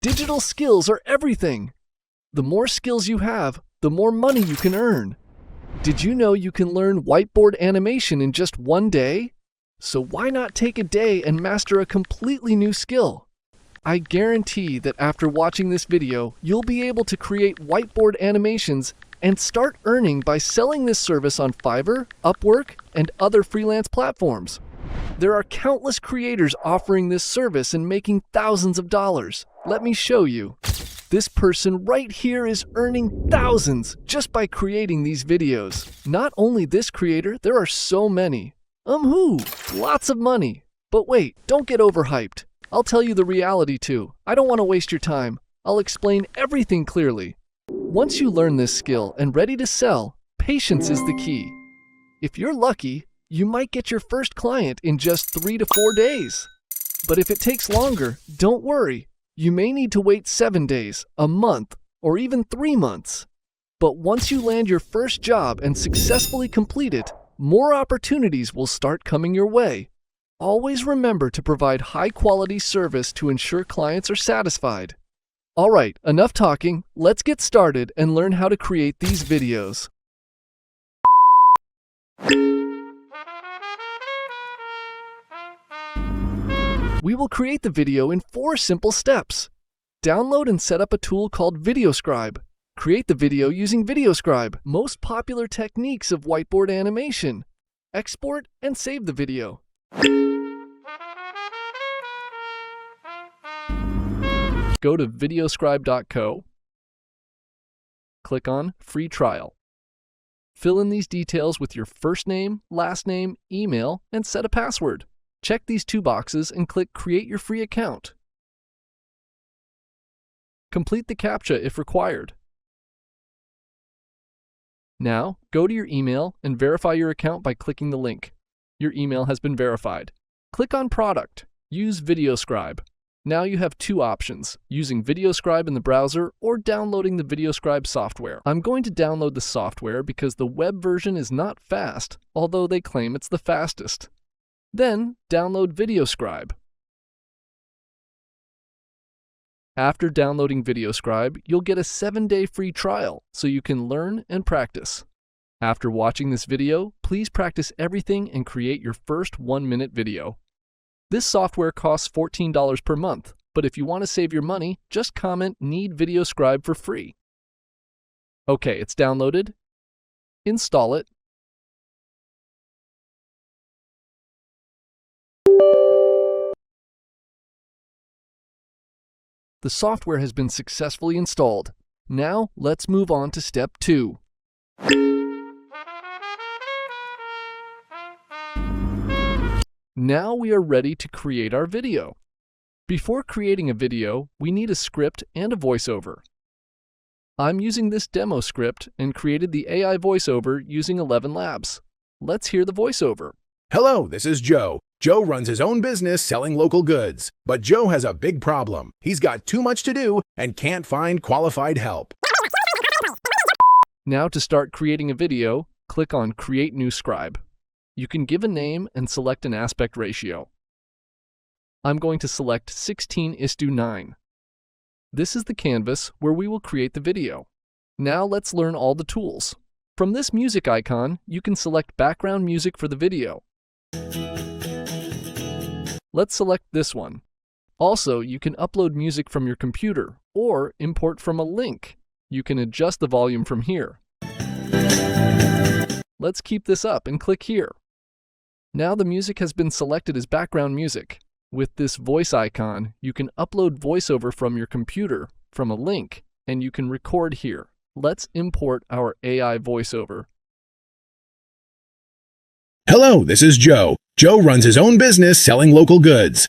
Digital skills are everything. The more skills you have, the more money you can earn. Did you know you can learn whiteboard animation in just one day? So why not take a day and master a completely new skill? I guarantee that after watching this video, you'll be able to create whiteboard animations and start earning by selling this service on Fiverr, Upwork, and other freelance platforms. There are countless creators offering this service and making thousands of dollars. Let me show you. This person right here is earning thousands just by creating these videos. Not only this creator, there are so many. Who? Lots of money. But wait, don't get overhyped. I'll tell you the reality too. I don't want to waste your time. I'll explain everything clearly. Once you learn this skill and ready to sell, patience is the key. If you're lucky, you might get your first client in just 3 to 4 days. But if it takes longer, don't worry. You may need to wait 7 days, a month, or even 3 months. But once you land your first job and successfully complete it, more opportunities will start coming your way. Always remember to provide high-quality service to ensure clients are satisfied. Alright, enough talking. Let's get started and learn how to create these videos. We will create the video in 4 simple steps. Download and set up a tool called VideoScribe. Create the video using VideoScribe, most popular techniques of whiteboard animation. Export and save the video. Go to VideoScribe.co. Click on Free Trial. Fill in these details with your first name, last name, email, and set a password. Check these 2 boxes and click Create Your Free Account. Complete the CAPTCHA if required. Now, go to your email and verify your account by clicking the link. Your email has been verified. Click on Product. Use VideoScribe. Now you have 2 options, using VideoScribe in the browser or downloading the VideoScribe software. I'm going to download the software because the web version is not fast, although they claim it's the fastest. Then, download VideoScribe. After downloading VideoScribe, you'll get a 7-day free trial, so you can learn and practice. After watching this video, please practice everything and create your first 1-minute video. This software costs $14 per month, but if you want to save your money, just comment "Need VideoScribe" for free. Okay, it's downloaded. Install it. The software has been successfully installed. Now, let's move on to step 2. Now we are ready to create our video. Before creating a video, we need a script and a voiceover. I'm using this demo script and created the AI voiceover using 11 Labs. Let's hear the voiceover. Hello, this is Joe. Joe runs his own business selling local goods, but Joe has a big problem. He's got too much to do and can't find qualified help. Now to start creating a video, click on Create New Scribe. You can give a name and select an aspect ratio. I'm going to select 16:9. This is the canvas where we will create the video. Now let's learn all the tools. From this music icon, you can select background music for the video. Let's select this one. Also, you can upload music from your computer or import from a link. You can adjust the volume from here. Let's keep this up and click here. Now the music has been selected as background music. With this voice icon, you can upload voiceover from your computer from a link, and you can record here. Let's import our AI voiceover. Hello, this is Joe. Joe runs his own business selling local goods.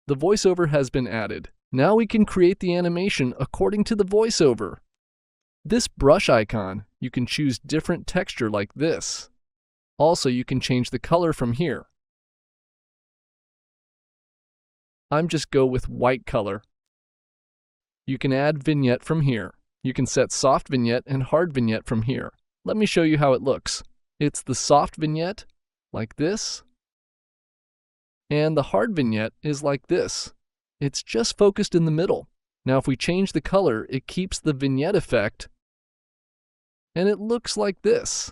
The voiceover has been added. Now we can create the animation according to the voiceover. This brush icon, you can choose different texture like this. Also, you can change the color from here. I'm just go with white color. You can add vignette from here. You can set soft vignette and hard vignette from here. Let me show you how it looks. It's the soft vignette, like this, and the hard vignette is like this. It's just focused in the middle. Now if we change the color, it keeps the vignette effect, and it looks like this.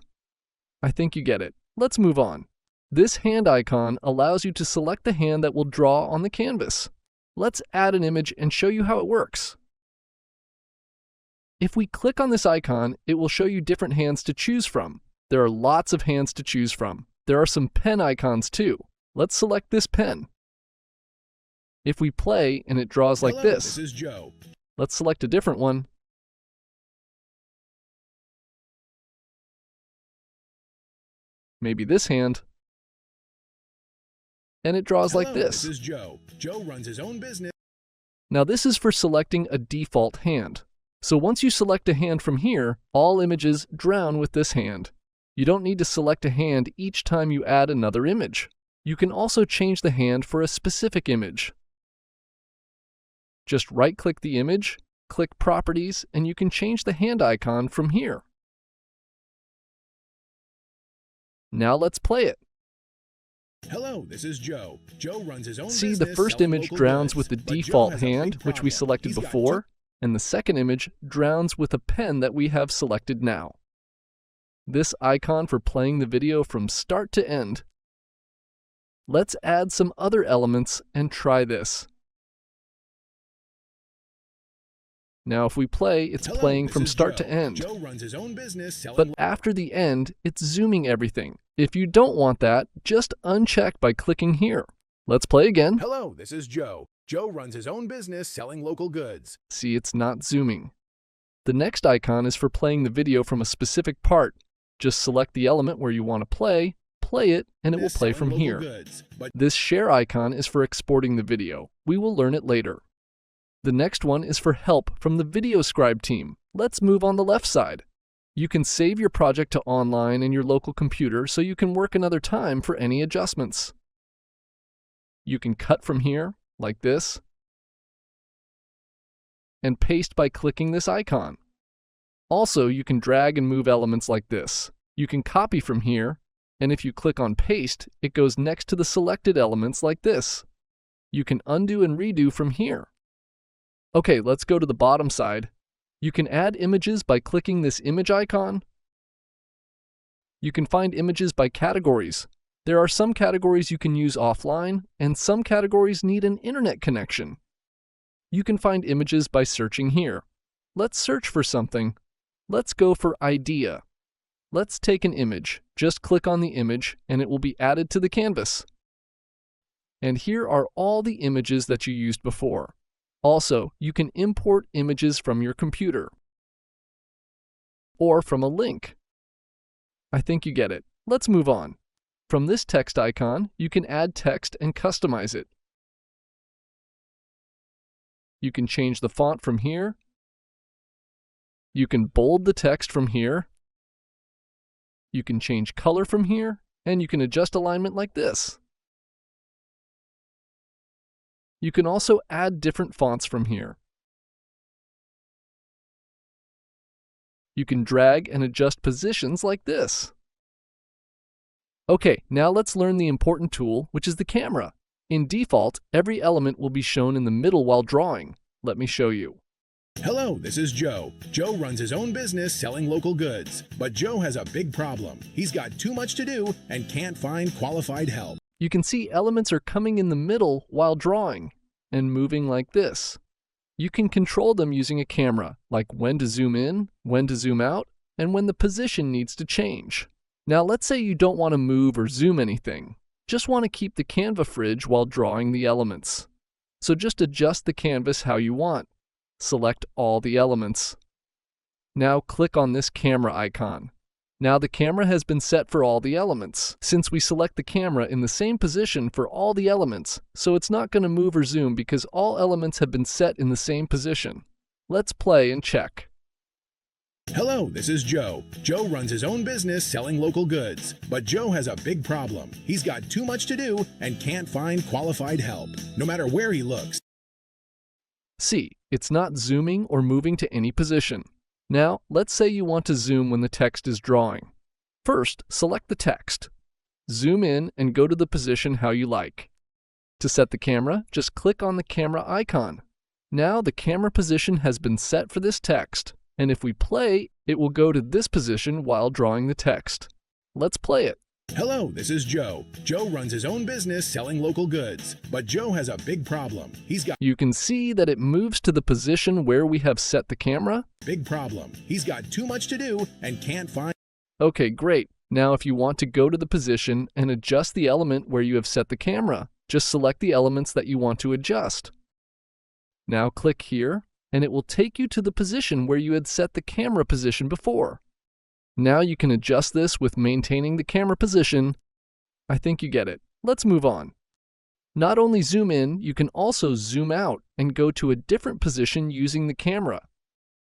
I think you get it. Let's move on. This hand icon allows you to select the hand that will draw on the canvas. Let's add an image and show you how it works. If we click on this icon, it will show you different hands to choose from. There are lots of hands to choose from. There are some pen icons too. Let's select this pen. If we play and it draws like this, this is Joe. Let's select a different one. Maybe this hand. And it draws like this. This is Joe. Joe runs his own business. Now this is for selecting a default hand. So once you select a hand from here, all images drown with this hand. You don't need to select a hand each time you add another image. You can also change the hand for a specific image. Just right-click the image, click Properties, and you can change the hand icon from here. Now let's play it. Hello, this is Joe. Joe runs his own business. See, the first image drowns with the default hand, which we selected before, and the second image drowns with a pen that we have selected now. This icon for playing the video from start to end. Let's add some other elements and try this. Now if we play, it's playing from start to end. Joe runs his own business. But after the end, it's zooming everything. If you don't want that, just uncheck by clicking here. Let's play again. Hello, this is Joe. Joe runs his own business selling local goods. See, it's not zooming. The next icon is for playing the video from a specific part. Just select the element where you want to play it, and it will play from here. This share icon is for exporting the video. We will learn it later. The next one is for help from the VideoScribe team. Let's move on the left side. You can save your project to online in your local computer so you can work another time for any adjustments. You can cut from here, like this, and paste by clicking this icon. Also, you can drag and move elements like this. You can copy from here, and if you click on Paste, it goes next to the selected elements like this. You can undo and redo from here. Okay, let's go to the bottom side. You can add images by clicking this image icon. You can find images by categories. There are some categories you can use offline, and some categories need an internet connection. You can find images by searching here. Let's search for something. Let's go for idea. Let's take an image. Just click on the image, and it will be added to the canvas. And here are all the images that you used before. Also, you can import images from your computer or from a link. I think you get it. Let's move on. From this text icon, you can add text and customize it. You can change the font from here. You can bold the text from here. You can change color from here, and you can adjust alignment like this. You can also add different fonts from here. You can drag and adjust positions like this. Okay, now let's learn the important tool, which is the camera. In default, every element will be shown in the middle while drawing. Let me show you. Hello, this is Joe. Joe runs his own business selling local goods. But Joe has a big problem. He's got too much to do and can't find qualified help. You can see elements are coming in the middle while drawing and moving like this. You can control them using a camera, like when to zoom in, when to zoom out, and when the position needs to change. Now let's say you don't want to move or zoom anything. Just want to keep the Canva fridge while drawing the elements. So just adjust the canvas how you want. Select all the elements. Now click on this camera icon. Now the camera has been set for all the elements, since we select the camera in the same position for all the elements, so it's not going to move or zoom because all elements have been set in the same position. Let's play and check. Hello, this is Joe. Joe runs his own business selling local goods. But Joe has a big problem. He's got too much to do and can't find qualified help, no matter where he looks. See, it's not zooming or moving to any position. Now, let's say you want to zoom when the text is drawing. First, select the text. Zoom in and go to the position how you like. To set the camera, just click on the camera icon. Now the camera position has been set for this text, and if we play, it will go to this position while drawing the text. Let's play it. Hello, this is Joe. Joe runs his own business selling local goods, but Joe has a big problem. You can see that it moves to the position where we have set the camera. Big problem. He's got too much to do and can't find. Okay, great. Now if you want to go to the position and adjust the element where you have set the camera, just select the elements that you want to adjust. Now click here, and it will take you to the position where you had set the camera position before. Now you can adjust this with maintaining the camera position. I think you get it. Let's move on. Not only zoom in, you can also zoom out and go to a different position using the camera.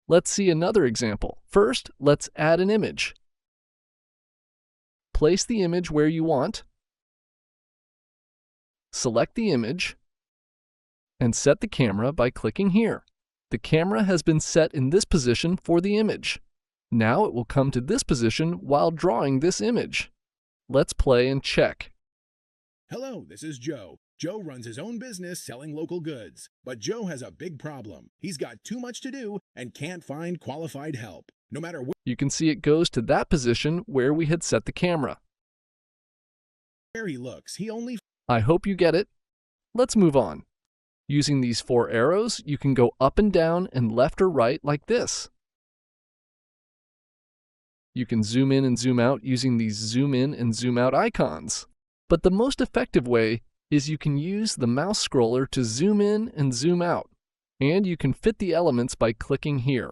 Let's see another example. First, let's add an image. Place the image where you want. Select the image and set the camera by clicking here. The camera has been set in this position for the image. Now it will come to this position while drawing this image. Let's play and check. Hello, this is Joe. Joe runs his own business selling local goods, but Joe has a big problem. He's got too much to do and can't find qualified help. No matter You can see it goes to that position where we had set the camera. where he looks, I hope you get it. Let's move on. Using these 4 arrows, you can go up and down and left or right like this. You can zoom in and zoom out using these zoom in and zoom out icons. But the most effective way is you can use the mouse scroller to zoom in and zoom out, and you can fit the elements by clicking here.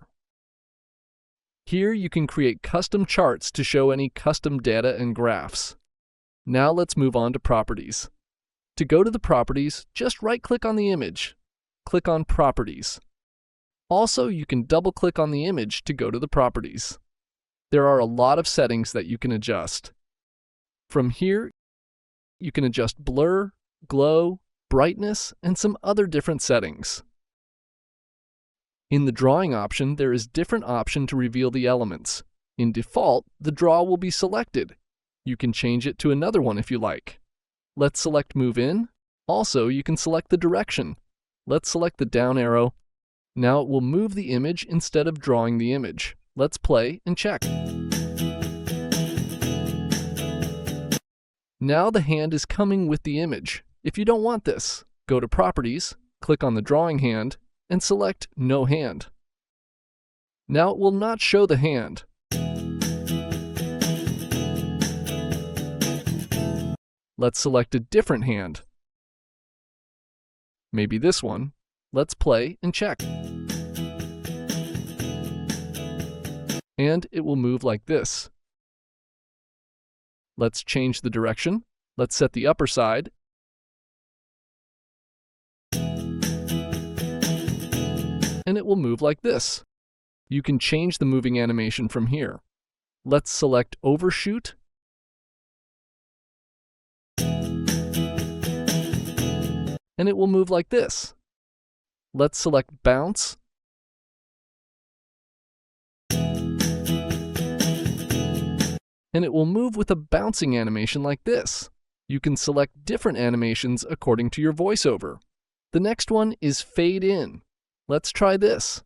Here you can create custom charts to show any custom data and graphs. Now let's move on to properties. To go to the properties, just right-click on the image. Click on Properties. Also, you can double-click on the image to go to the properties. There are a lot of settings that you can adjust. From here, you can adjust blur, glow, brightness, and some other different settings. In the drawing option, there is different option to reveal the elements. In default, the draw will be selected. You can change it to another one if you like. Let's select Move In. Also, you can select the direction. Let's select the down arrow. Now it will move the image instead of drawing the image. Let's play and check. Now the hand is coming with the image. If you don't want this, go to Properties, click on the drawing hand, and select No Hand. Now it will not show the hand. Let's select a different hand. Maybe this one. Let's play and check. And it will move like this. Let's change the direction. Let's set the upper side. And it will move like this. You can change the moving animation from here. Let's select Overshoot. And it will move like this. Let's select Bounce. And it will move with a bouncing animation like this. You can select different animations according to your voiceover. The next one is Fade In. Let's try this.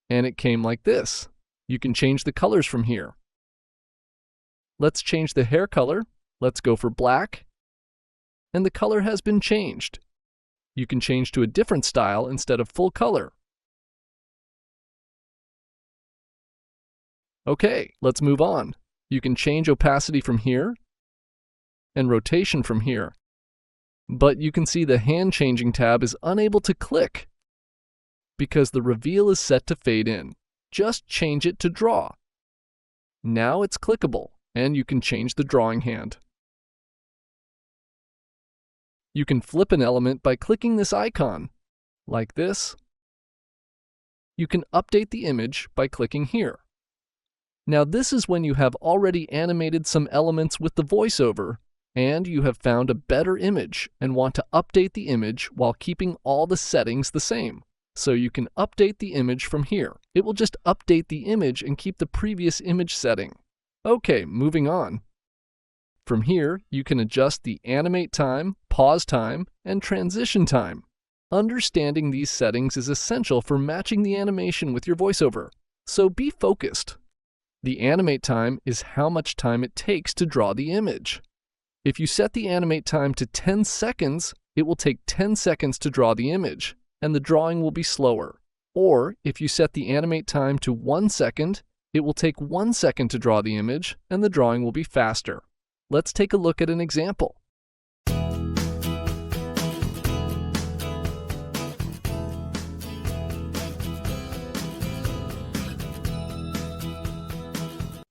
And it came like this. You can change the colors from here. Let's change the hair color. Let's go for black. And the color has been changed. You can change to a different style instead of full color. Okay, let's move on. You can change opacity from here and rotation from here. But you can see the hand changing tab is unable to click because the reveal is set to fade in. Just change it to draw. Now it's clickable and you can change the drawing hand. You can flip an element by clicking this icon, like this. You can update the image by clicking here. Now this is when you have already animated some elements with the voiceover and you have found a better image and want to update the image while keeping all the settings the same. So you can update the image from here. It will just update the image and keep the previous image setting. Okay, moving on. From here, you can adjust the animate time, pause time, and transition time. Understanding these settings is essential for matching the animation with your voiceover, so be focused. The animate time is how much time it takes to draw the image. If you set the animate time to 10 seconds, it will take 10 seconds to draw the image, and the drawing will be slower. Or if you set the animate time to 1 second, it will take 1 second to draw the image, and the drawing will be faster. Let's take a look at an example.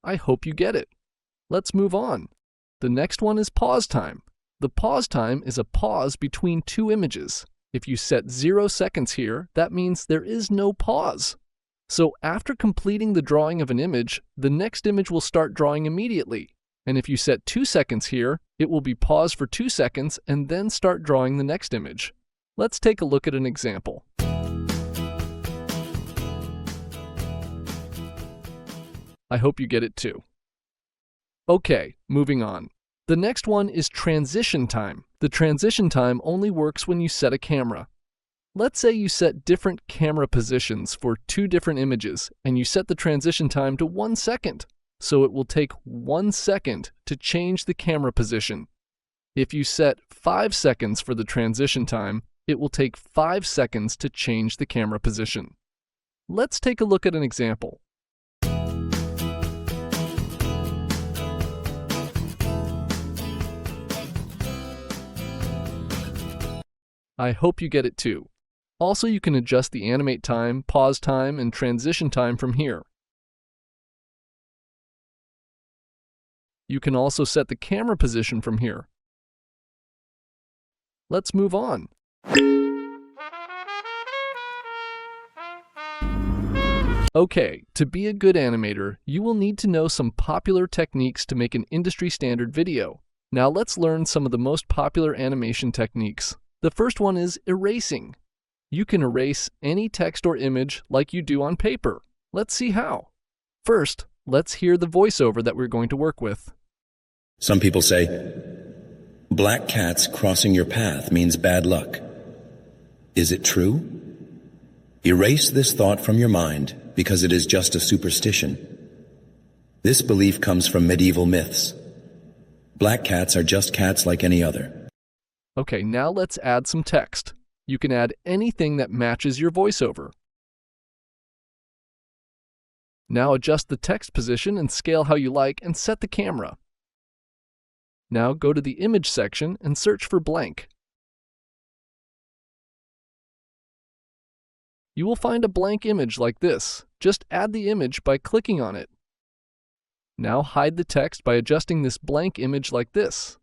I hope you get it. Let's move on. The next one is pause time. The pause time is a pause between two images. If you set 0 seconds here, that means there is no pause. So after completing the drawing of an image, the next image will start drawing immediately. And if you set 2 seconds here, it will be paused for 2 seconds and then start drawing the next image. Let's take a look at an example. I hope you get it too. Okay, moving on. The next one is transition time. The transition time only works when you set a camera. Let's say you set different camera positions for 2 different images, and you set the transition time to 1 second. So it will take 1 second to change the camera position. If you set 5 seconds for the transition time, it will take 5 seconds to change the camera position. Let's take a look at an example. I hope you get it too. Also, you can adjust the animate time, pause time, and transition time from here. You can also set the camera position from here. Let's move on. Okay, to be a good animator, you will need to know some popular techniques to make an industry standard video. Now let's learn some of the most popular animation techniques. The first one is erasing. You can erase any text or image like you do on paper. Let's see how. First, let's hear the voiceover that we're going to work with. Some people say, black cats crossing your path means bad luck. Is it true? Erase this thought from your mind because it is just a superstition. This belief comes from medieval myths. Black cats are just cats like any other. Okay, now let's add some text. You can add anything that matches your voiceover. Now adjust the text position and scale how you like and set the camera. Now go to the image section and search for blank. You will find a blank image like this. Just add the image by clicking on it. Now hide the text by adjusting this blank image like this.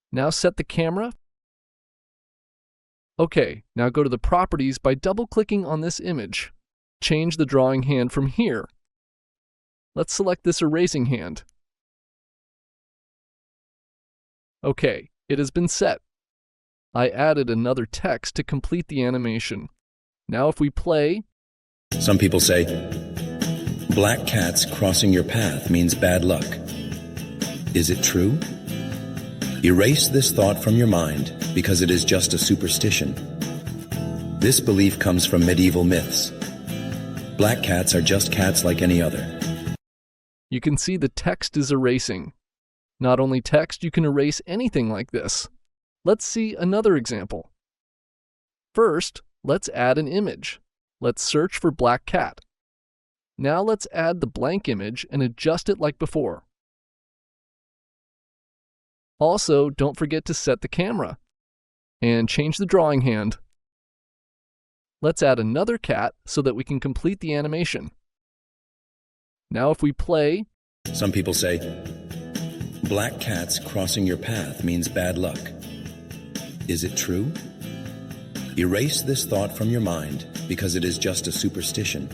Now set the camera. Okay, now go to the properties by double-clicking on this image. Change the drawing hand from here. Let's select this erasing hand. Okay, it has been set. I added another text to complete the animation. Now if we play... Some people say, black cats crossing your path means bad luck. Is it true? Erase this thought from your mind because it is just a superstition. This belief comes from medieval myths. Black cats are just cats like any other. You can see the text is erasing. Not only text, you can erase anything like this. Let's see another example. First, let's add an image. Let's search for black cat. Now let's add the blank image and adjust it like before. Also, don't forget to set the camera and change the drawing hand. Let's add another cat so that we can complete the animation. Now if we play... Some people say, black cats crossing your path means bad luck. Is it true? Erase this thought from your mind because it is just a superstition.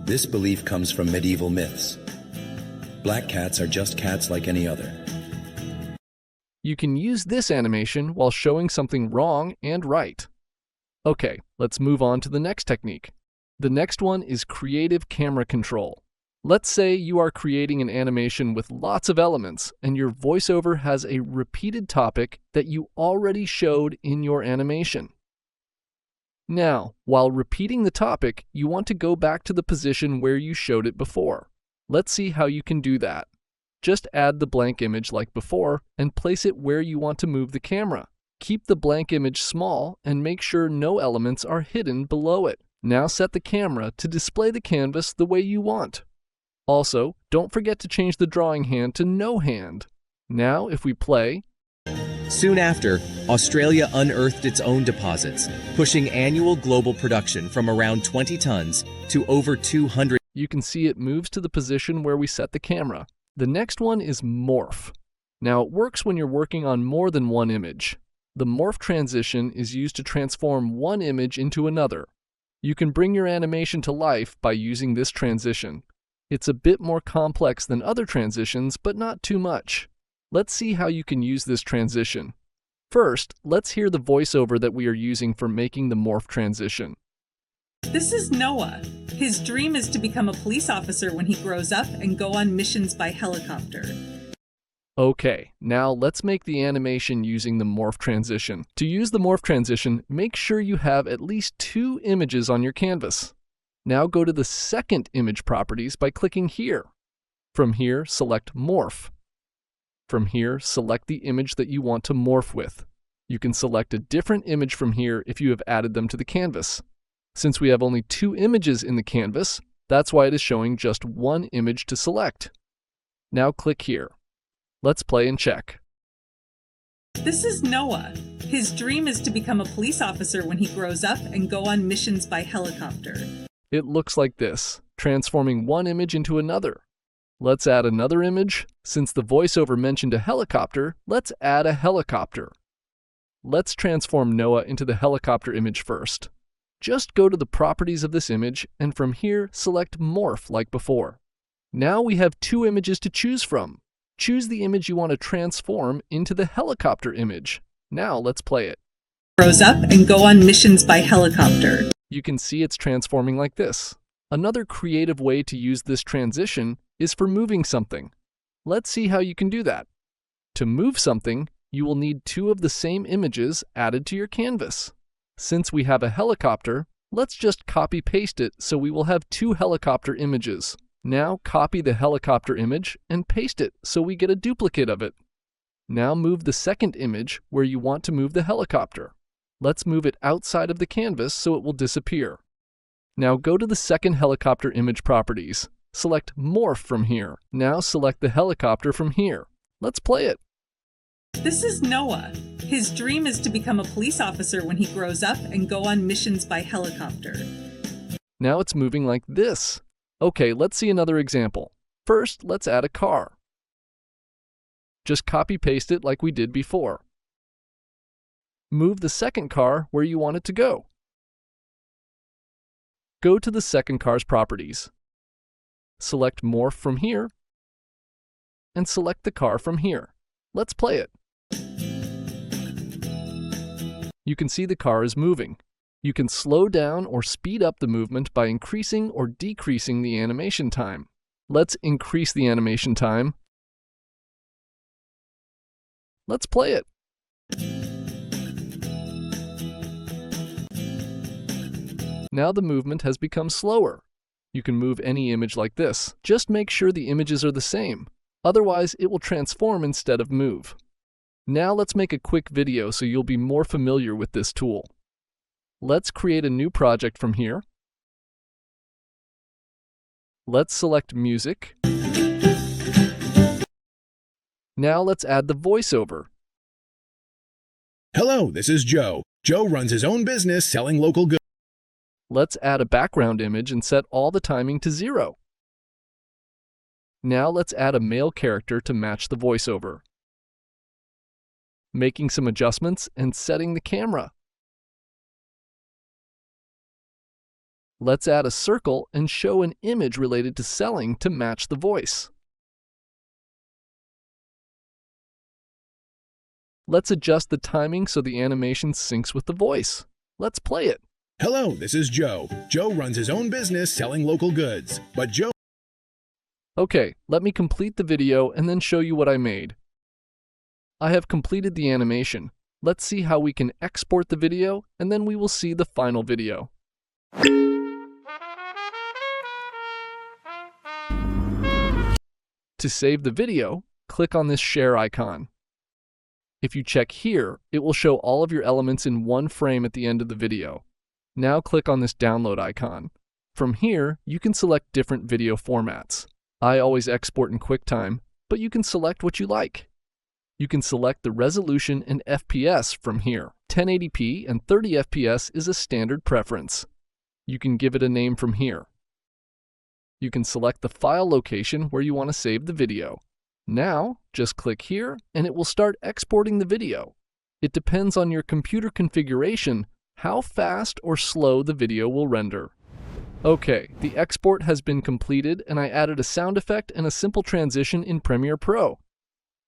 This belief comes from medieval myths. Black cats are just cats like any other. You can use this animation while showing something wrong and right. Okay, let's move on to the next technique. The next one is creative camera control. Let's say you are creating an animation with lots of elements and your voiceover has a repeated topic that you already showed in your animation. Now, while repeating the topic, you want to go back to the position where you showed it before. Let's see how you can do that. Just add the blank image like before and place it where you want to move the camera. Keep the blank image small and make sure no elements are hidden below it. Now set the camera to display the canvas the way you want. Also, don't forget to change the drawing hand to no hand. Now, if we play, soon after, Australia unearthed its own deposits, pushing annual global production from around 20 tons to over 200. You can see it moves to the position where we set the camera. The next one is Morph. Now, it works when you're working on more than one image. The Morph transition is used to transform one image into another. You can bring your animation to life by using this transition. It's a bit more complex than other transitions, but not too much. Let's see how you can use this transition. First, let's hear the voiceover that we are using for making the Morph transition. This is Noah. His dream is to become a police officer when he grows up and go on missions by helicopter. Okay, now let's make the animation using the Morph transition. To use the Morph transition, make sure you have at least 2 images on your canvas. Now go to the second image properties by clicking here. From here, select Morph. From here, select the image that you want to morph with. You can select a different image from here if you have added them to the canvas. Since we have only 2 images in the canvas, that's why it is showing just 1 image to select. Now click here. Let's play and check. This is Noah. His dream is to become a police officer when he grows up and go on missions by helicopter. It looks like this, transforming one image into another. Let's add another image. Since the voiceover mentioned a helicopter, let's add a helicopter. Let's transform Noah into the helicopter image first. Just go to the properties of this image and from here select Morph like before. Now we have 2 images to choose from. Choose the image you want to transform into the helicopter image. Now let's play it. Grows up and go on missions by helicopter. You can see it's transforming like this. Another creative way to use this transition is for moving something. Let's see how you can do that. To move something, you will need 2 of the same images added to your canvas. Since we have a helicopter, let's just copy-paste it so we will have 2 helicopter images. Now copy the helicopter image and paste it so we get a duplicate of it. Now move the second image where you want to move the helicopter. Let's move it outside of the canvas so it will disappear. Now go to the second helicopter image properties. Select Morph from here. Now select the helicopter from here. Let's play it. This is Noah. His dream is to become a police officer when he grows up and go on missions by helicopter. Now it's moving like this. Okay, let's see another example. First, let's add a car. Just copy-paste it like we did before. Move the second car where you want it to go. Go to the second car's properties. Select Morph from here, and select the car from here. Let's play it. You can see the car is moving. You can slow down or speed up the movement by increasing or decreasing the animation time. Let's increase the animation time. Let's play it. Now the movement has become slower. You can move any image like this. Just make sure the images are the same. Otherwise, it will transform instead of move. Now let's make a quick video so you'll be more familiar with this tool. Let's create a new project from here. Let's select Music. Now let's add the voiceover. Hello, this is Joe. Joe runs his own business selling local goods. Let's add a background image and set all the timing to 0. Now let's add a male character to match the voiceover. Making some adjustments and setting the camera. Let's add a circle and show an image related to selling to match the voice. Let's adjust the timing so the animation syncs with the voice. Let's play it. Hello, this is Joe. Joe runs his own business selling local goods. But Joe Okay, let me complete the video and then show you what I made. I have completed the animation. Let's see how we can export the video, and then we will see the final video. To save the video, click on this share icon. If you check here, it will show all of your elements in one frame at the end of the video. Now click on this download icon. From here, you can select different video formats. I always export in QuickTime, but you can select what you like. You can select the resolution and FPS from here. 1080p and 30 FPS is a standard preference. You can give it a name from here. You can select the file location where you want to save the video. Now, just click here and it will start exporting the video. It depends on your computer configuration how fast or slow the video will render. Okay, the export has been completed and I added a sound effect and a simple transition in Premiere Pro.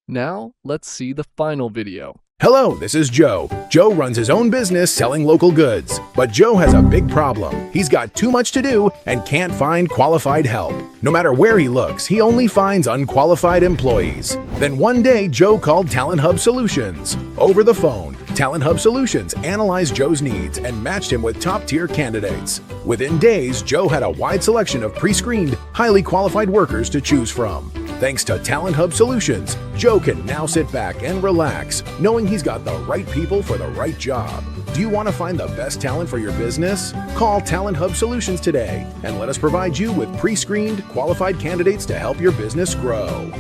Now, let's see the final video. Hello, this is Joe. Joe runs his own business selling local goods. But Joe has a big problem. He's got too much to do and can't find qualified help. No matter where he looks, he only finds unqualified employees. Then one day, Joe called Talent Hub Solutions. Over the phone, Talent Hub Solutions analyzed Joe's needs and matched him with top-tier candidates. Within days, Joe had a wide selection of pre-screened, highly qualified workers to choose from. Thanks to Talent Hub Solutions, Joe can now sit back and relax, knowing he's got the right people for the right job. Do you want to find the best talent for your business? Call Talent Hub Solutions today and let us provide you with pre-screened, qualified candidates to help your business grow.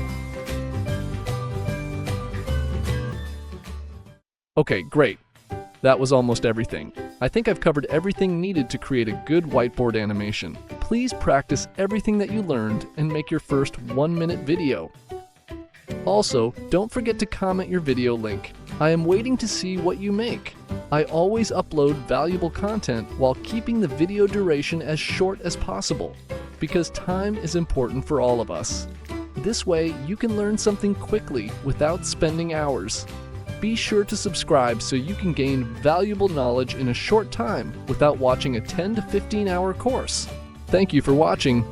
Okay, great. That was almost everything. I think I've covered everything needed to create a good whiteboard animation. Please practice everything that you learned and make your first 1-minute video. Also, don't forget to comment your video link. I am waiting to see what you make. I always upload valuable content while keeping the video duration as short as possible, because time is important for all of us. This way, you can learn something quickly without spending hours. Be sure to subscribe so you can gain valuable knowledge in a short time without watching a 10 to 15 hour course. Thank you for watching.